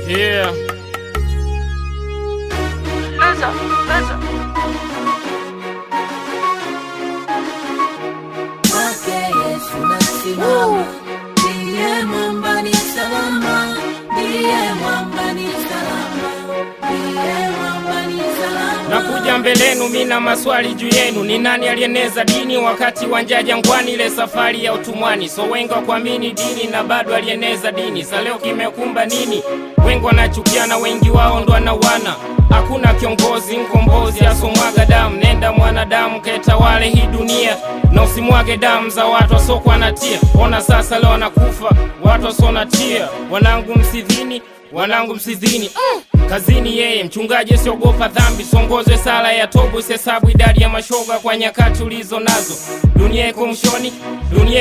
Yeah. Listen. Kwake Yesu nasimama, ndiye mwamba ni salama, ndiye mwamba ni salama, ndiye mwamba ni salama. Nakuja mbelenu mina maswali juu yenu, ni nani alieneza dini wakati wa njaa jangwani, ile safari ya utumwani? So wengi kuamini dini na bado alieneza dini. Sa leo kimekumba nini? Wengi wanachukiana, wengi wao ndo wanawana. Hakuna kiongozi mkombozi asomwaga damu. Nenda mwanadamu ketawale hii dunia, na usimwage damu za watu wasokuwa natia. Ona sasa leo wanakufa watu wasonatia. Wanangu msidhini kazini yeye mchungaji, siogopa dhambi, songoze sala ya tobu, sihesabu idadi ya mashoga kwa nyakati ulizo nazo. Dunia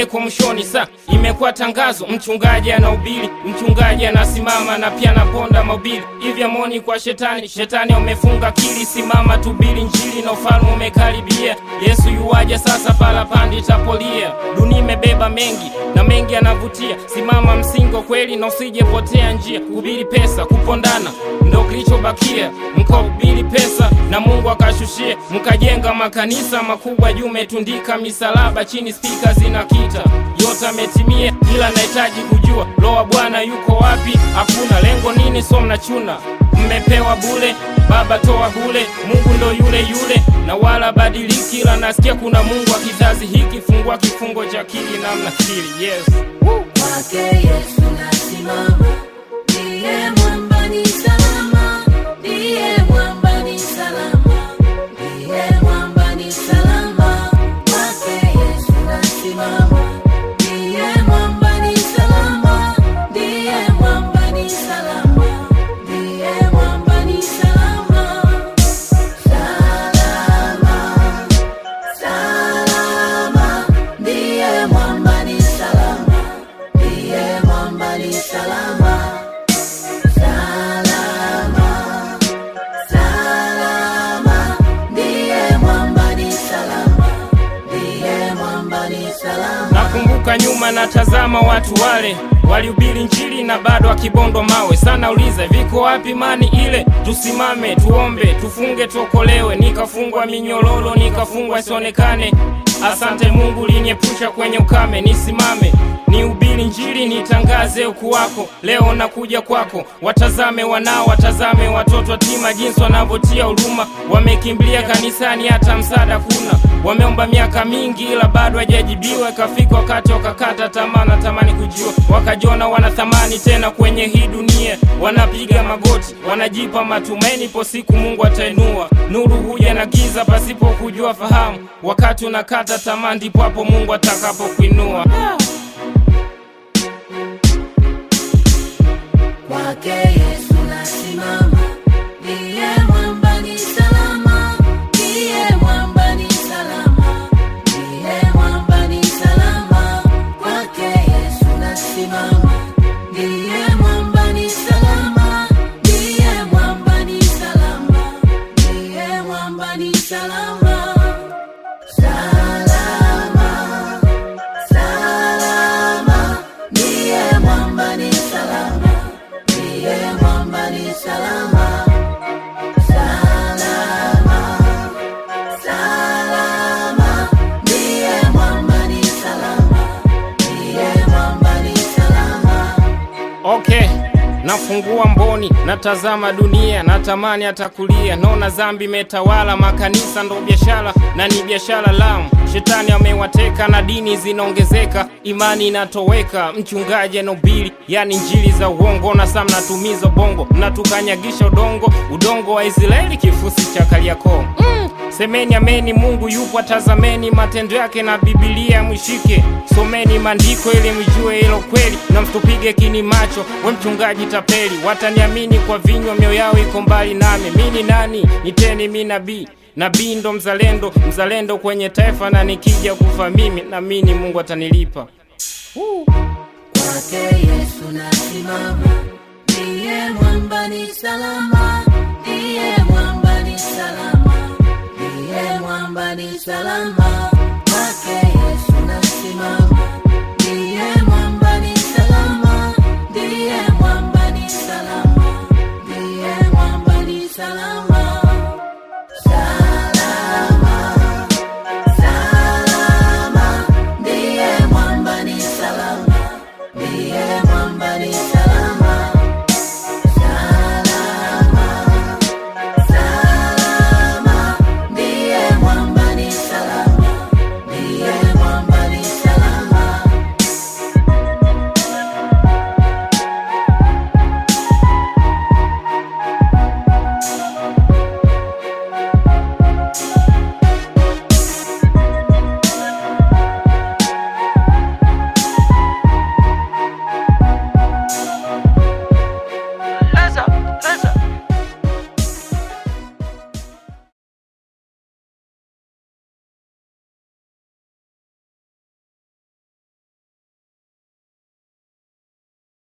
iko mshoni, sa imekuwa tangazo. Mchungaji anahubiri, mchungaji anasimama na pia anaponda mahubiri. Hivi amoni kwa shetani umefunga akili. Simama tubiri Injili na ufalme umekaribia. Yesu yuaja sasa, parapanda tapolia. Dunia imebeba mengi na mengi yanavutia. Simama msingo kweli na usijepotea njia. Kuhubiri pesa, kupondana ndo kilichobakia. Mkahubiri pesa na Mungu akashushia. Mkajenga makanisa makubwa, juu metundika misalaba, chini spika zinakita. Yote ametimia, ila nahitaji kujua Roho wa Bwana yuko wapi? Hakuna lengo nini? So mnachuna, mmepewa bure. Baba toa bure, Mungu ndo yule na wala badiliki. Ila nasikia kuna Mungu wa kizazi hiki. Fungua kifungo cha akili na mnakili. Yes. Kwake Yesu nasimama, ndiye mwamba ni salama, ndiye mwamba ni salama, ndiye mwamba ni salama. Kwake Yesu nasimama, ndiye mwamba ni salama, ndiye mwamba ni salama, ndiye mwamba ni salama. Salama, salama, ndiye mwamba ni salama, ndiye mwamba ni salama. Salama, salama, ndiye mwamba ni salama, ndiye mwamba ni salama. Nakumbuka nyuma natazama watu wale walihubiri Injili na bado akibondwa mawe. Sana uliza viko wapi imani ile? Tusimame tuombe, tufunge tuokolewe. Nikafungwa minyororo, nikafungwa isionekane. Asante Mungu liniepusha kwenye ukame. Nisimame nihubiri Injili, nitangaze ukuu wako. Leo nakuja kwako, watazame wanao, watazame watoto yatima, jinsi wanavyotia huruma. Wamekimbilia kanisani, hata msaada kuna. Wameomba miaka mingi ila bado hajajibiwa. Ikafika wakati wakakata tamaa, natamani kujua. Wakajiona wana thamani tena kwenye hii dunia. Wanapiga magoti, wanajipa matumaini, po siku Mungu atainua. Nuru huja na giza pasipo kujua fahamu. Wakati unakata tamaa, ndipo hapo Mungu atakapokuinua. Kwake Yesu nasimama, ndiye mwamba ni salama, ndiye mwamba ni salama, ndiye mwamba ni salama. Kwake Yesu nasimama, ndiye mwamba ni salama, ndiye mwamba ni salama, ndiye mwamba ni salama. Salama, salama, ndiye mwamba ni salama, ndiye mwamba ni salama. Salama, salama, ndiye mwamba ni salama, ndiye mwamba ni salama. Okay, nafungua mboni, natazama dunia, natamani atakulia. Naona dhambi imetawala, makanisa ndo biashara na ni biashara lamu. Shetani amewateka na dini zinaongezeka, imani inatoweka. Mchungaji anahubiri yani Injili za uongo, na saa mnatumiza bongo, mnatukanyagisha udongo wa Israeli, kifusi cha Kariakoo. Semeni ameni, Mungu yupo, tazameni matendo yake na Biblia mwishike. Someni maandiko ili mjue hilo kweli, na msitupige kini macho. We mchungaji tapeli, wataniamini kwa vinywa, mioyo yao iko mbali nami. Mimi nani? Niteni mimi nabii ndo mzalendo kwenye taifa, na nikija kufa mimi naamini Mungu atanilipa. Kwake Yesu nasimama, ndiye mwamba ni salama, ndiye mwamba ni salama, ndiye mwamba ni salama. Kwake Yesu nasimama, ndiye mwamba ni salama, ndiye mwamba ni salama, ndiye